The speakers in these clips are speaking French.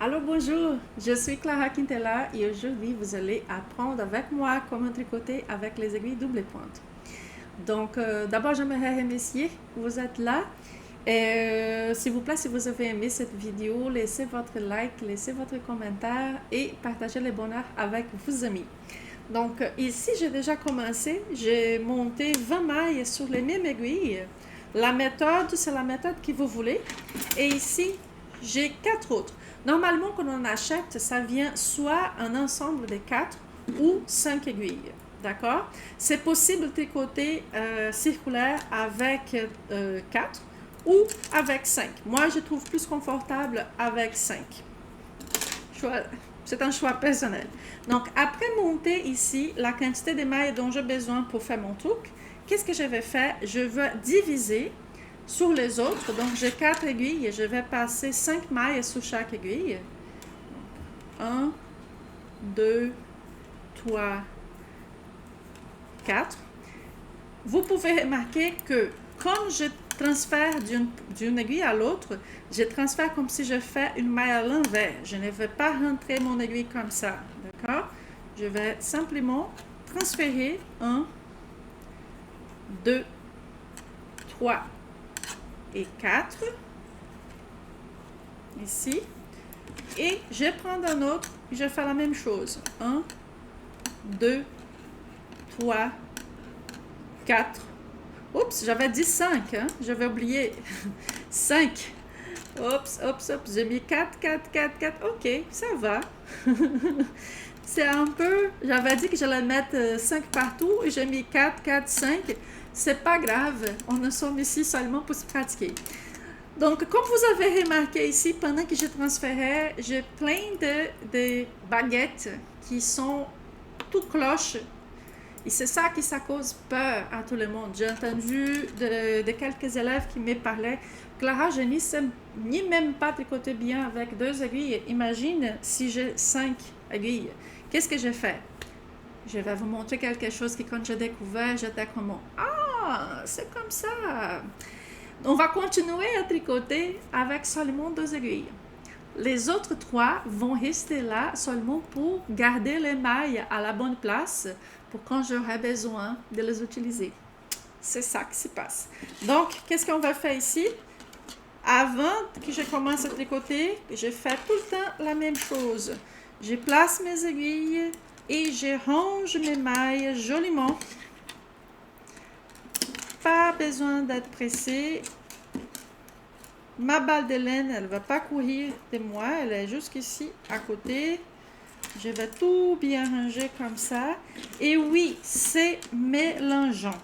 Alors bonjour, je suis Clara Quintella et aujourd'hui vous allez apprendre avec moi comment tricoter avec les aiguilles double pointe. Donc d'abord j'aimerais remercier que vous êtes là. S'il vous plaît, si vous avez aimé cette vidéo, laissez votre like, laissez votre commentaire et partagez les bonheurs avec vos amis. Donc ici j'ai déjà commencé, j'ai monté 20 mailles sur les mêmes aiguilles. La méthode, c'est la méthode que vous voulez. Et ici, j'ai 4 autres. Normalement, quand on achète, ça vient soit un ensemble de 4 ou 5 aiguilles. D'accord? C'est possible de tricoter circulaire avec 4 ou avec 5. Moi, je trouve plus confortable avec 5. C'est un choix personnel. Donc, après monter ici la quantité de mailles dont j'ai besoin pour faire mon truc, qu'est-ce que je vais faire? Je vais diviser sur les autres. Donc, j'ai 4 aiguilles et je vais passer 5 mailles sur chaque aiguille. 1, 2, 3, 4. Vous pouvez remarquer que quand je transfère d'une aiguille à l'autre, je transfère comme si je fais une maille à l'envers. Je ne vais pas rentrer mon aiguille comme ça. D'accord? Je vais simplement transférer 1, 2, 3 et 4. Ici. Et je prends un autre et je fais la même chose. 1, 2, 3, 4. Oups, j'avais dit 5, hein? J'avais oublié. 5. Oups, j'ai mis 4, 4, 4, 4. Ok, ça va. C'est un peu... J'avais dit que j'allais mettre 5 partout et j'ai mis 4, 4, 5. C'est pas grave. On est sommes ici seulement pour se pratiquer. Donc, comme vous avez remarqué ici, pendant que je transférais, j'ai plein de baguettes qui sont tout cloches. Et c'est ça qui ça cause peur à tout le monde. J'ai entendu de quelques élèves qui me parlaient. Clara, je n'y sais ni même pas tricoter bien avec 2 aiguilles. Imagine si j'ai 5 aiguilles. Qu'est-ce que j'ai fait? Je vais vous montrer quelque chose que quand j'ai découvert, j'étais comme ah, c'est comme ça. On va continuer à tricoter avec seulement 2 aiguilles. Les autres 3 vont rester là seulement pour garder les mailles à la bonne place pour quand j'aurai besoin de les utiliser. C'est ça qui se passe. Donc, qu'est-ce qu'on va faire ici? Avant que je commence à tricoter, je fais tout le temps la même chose. Je place mes aiguilles et je range mes mailles joliment. Pas besoin d'être pressé. Ma balle de laine, elle ne va pas courir de moi, elle est jusqu'ici à côté. Je vais tout bien ranger comme ça. Et oui, c'est mélangeant.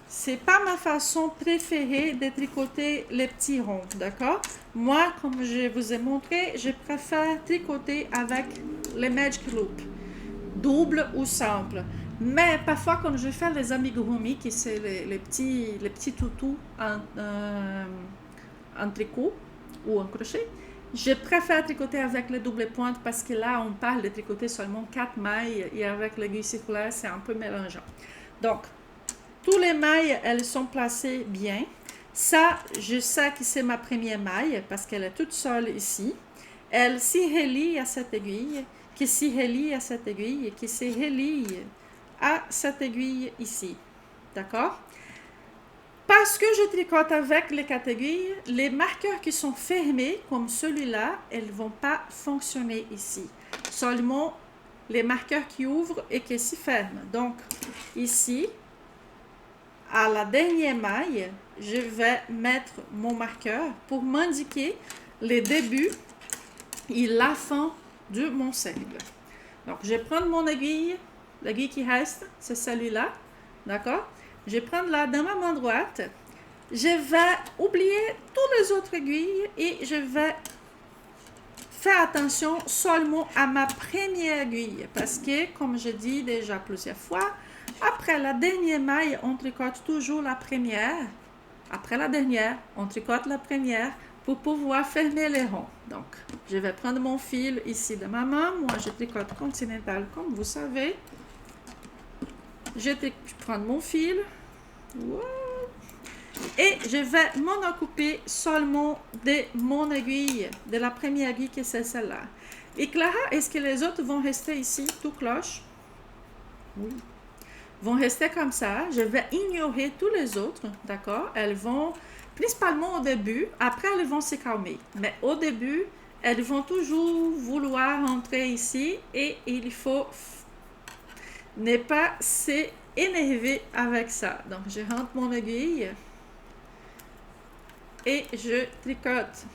C'est pas ma façon préférée de tricoter les petits ronds, d'accord? Moi, comme je vous ai montré, je préfère tricoter avec les magic loop, double ou simple. Mais parfois, quand je fais les amigurumi, qui c'est les petits toutous en tricot ou en crochet, je préfère tricoter avec les doubles pointes parce que là, on parle de tricoter seulement 4 mailles et avec l'aiguille circulaire, c'est un peu mélangeant. Donc, toutes les mailles, elles sont placées bien. Ça, je sais que c'est ma première maille parce qu'elle est toute seule ici. Elle s'y relie à cette aiguille, qui s'y relie à cette aiguille, qui s'y relie à cette aiguille ici. D'accord? Parce que je tricote avec les 4 aiguilles, les marqueurs qui sont fermés, comme celui-là, ils ne vont pas fonctionner ici. Seulement les marqueurs qui ouvrent et qui s'y ferment. Donc, ici, à la dernière maille, je vais mettre mon marqueur pour m'indiquer les débuts et la fin de mon cercle. Donc, je vais prendre mon aiguille, l'aiguille qui reste, c'est celui-là, d'accord? Je vais prendre là dans ma main droite, je vais oublier toutes les autres aiguilles et je vais faire attention seulement à ma première aiguille parce que, comme je dis déjà plusieurs fois, après la dernière maille, on tricote toujours la première. Après la dernière, on tricote la première pour pouvoir fermer les ronds. Donc, je vais prendre mon fil ici de ma main. Moi, je tricote continental comme vous savez. Je prends mon fil. Wow. Et je vais m'en occuper seulement de mon aiguille, de la première aiguille qui c'est celle-là. Et Clara, est-ce que les autres vont rester ici, tout cloche? Oui. Vont rester comme ça. Je vais ignorer tous les autres, d'accord? Elles vont, principalement au début, après elles vont se calmer. Mais au début, elles vont toujours vouloir entrer ici et il faut ne pas s'énerver avec ça. Donc, je rentre mon aiguille et je tricote.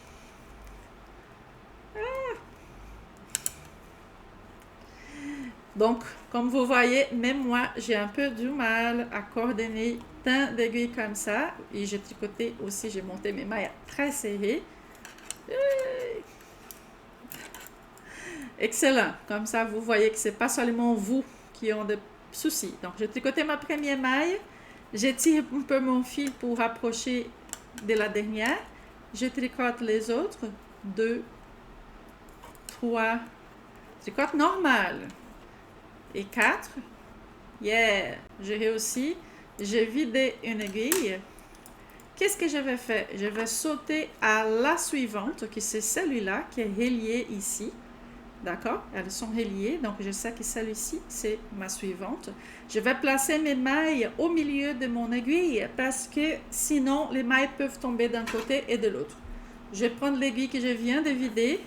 Donc, comme vous voyez, même moi, j'ai un peu du mal à coordonner tant d'aiguilles comme ça. Et j'ai tricoté aussi, j'ai monté mes mailles très serrées. Excellent. Comme ça, vous voyez que c'est pas seulement vous qui ont des soucis. Donc, j'ai tricoté ma première maille. J'étire un peu mon fil pour rapprocher de la dernière. Je tricote les autres. 2, 3, tricote normal. Et 4. Yeah! J'ai réussi. J'ai vidé une aiguille. Qu'est-ce que je vais faire? Je vais sauter à la suivante, qui c'est celui-là, qui est relié ici. D'accord? Elles sont reliées, donc je sais que celle-ci, c'est ma suivante. Je vais placer mes mailles au milieu de mon aiguille parce que sinon, les mailles peuvent tomber d'un côté et de l'autre. Je vais prendre l'aiguille que je viens de vider.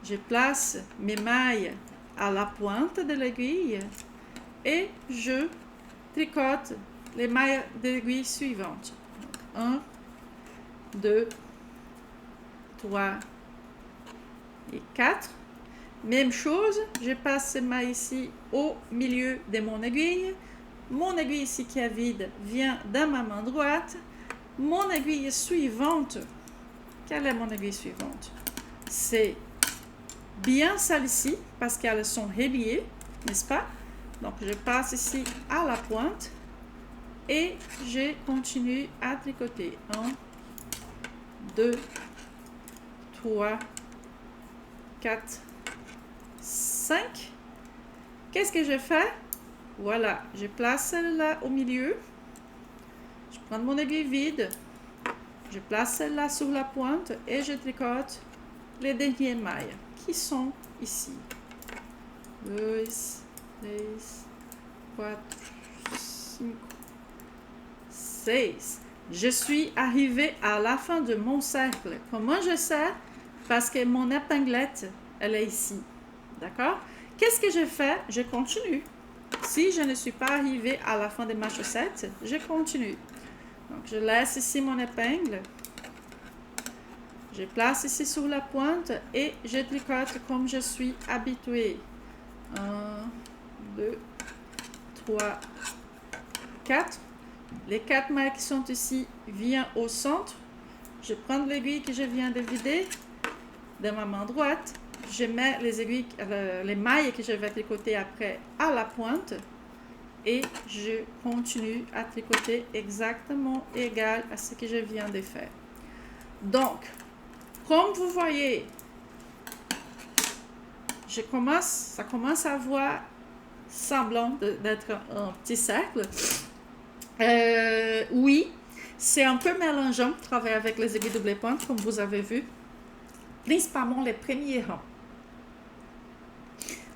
Je place mes mailles à la pointe de l'aiguille et je tricote les mailles d'aiguille suivantes. 1, 2, 3 et 4. Même chose, je passe ces mailles ici au milieu de mon aiguille. Mon aiguille ici qui est vide vient dans ma main droite. Mon aiguille suivante, quelle est mon aiguille suivante? C'est bien celle-ci parce qu'elles sont reliées, n'est-ce pas? Donc je passe ici à la pointe et je continue à tricoter. 1, 2, 3, 4, 5. Qu'est-ce que je fais? Voilà, je place celle-là au milieu. Je prends mon aiguille vide. Je place celle-là sur la pointe et je tricote les dernières mailles qui sont ici. 2, 3, 4, 5, 6. Je suis arrivée à la fin de mon cercle. Comment je sais? Parce que mon épinglette, elle est ici. D'accord? Qu'est-ce que je fais? Je continue. Si je ne suis pas arrivée à la fin de ma chaussette, je continue. Donc, je laisse ici mon épingle. Je place ici sur la pointe et je tricote comme je suis habituée. 1, 2, 3, 4. Les 4 mailles qui sont ici viennent au centre. Je prends l'aiguille que je viens de vider de ma main droite. Je mets les mailles que je vais tricoter après à la pointe et je continue à tricoter exactement égal à ce que je viens de faire. Donc, comme vous voyez, ça commence à avoir semblant d'être un petit cercle. Oui, c'est un peu mélangeant de travailler avec les aiguilles double pointe, comme vous avez vu, principalement les premiers rangs.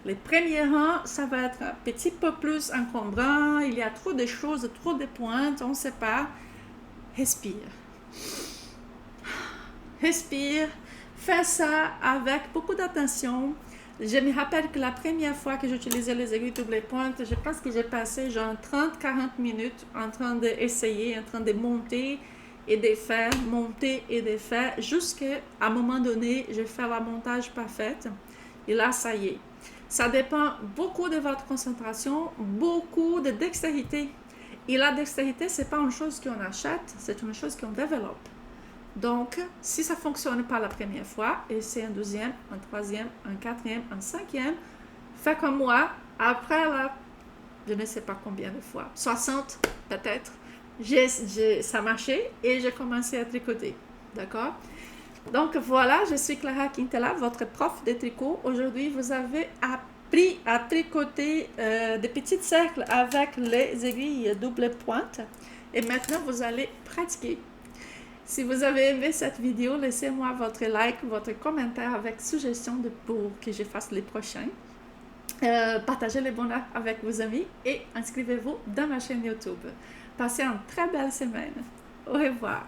Les premiers rangs, ça va être un petit peu plus encombrant, il y a trop de choses, trop de pointes, on ne sait pas. Respire. Respire. Fais ça avec beaucoup d'attention. Je me rappelle que la première fois que j'utilisais les aiguilles double pointe, je pense que j'ai passé genre 30-40 minutes en train d'essayer, en train de monter et de faire, monter et de faire, jusqu'à un moment donné, je fais la montage parfaite. Et là, ça y est. Ça dépend beaucoup de votre concentration, beaucoup de dextérité. Et la dextérité, ce n'est pas une chose qu'on achète, c'est une chose qu'on développe. Donc, si ça ne fonctionne pas la première fois, essayez un deuxième, un troisième, un quatrième, un cinquième. Faites comme moi, après là, je ne sais pas combien de fois, 60 peut-être, ça marchait et j'ai commencé à tricoter. D'accord? Donc voilà, je suis Clara Quintela, votre prof de tricot. Aujourd'hui, vous avez appris à tricoter des petits cercles avec les aiguilles double pointe. Et maintenant, vous allez pratiquer. Si vous avez aimé cette vidéo, laissez-moi votre like, votre commentaire avec suggestion pour que je fasse les prochains. Partagez les bonheurs avec vos amis et inscrivez-vous dans ma chaîne YouTube. Passez une très belle semaine. Au revoir.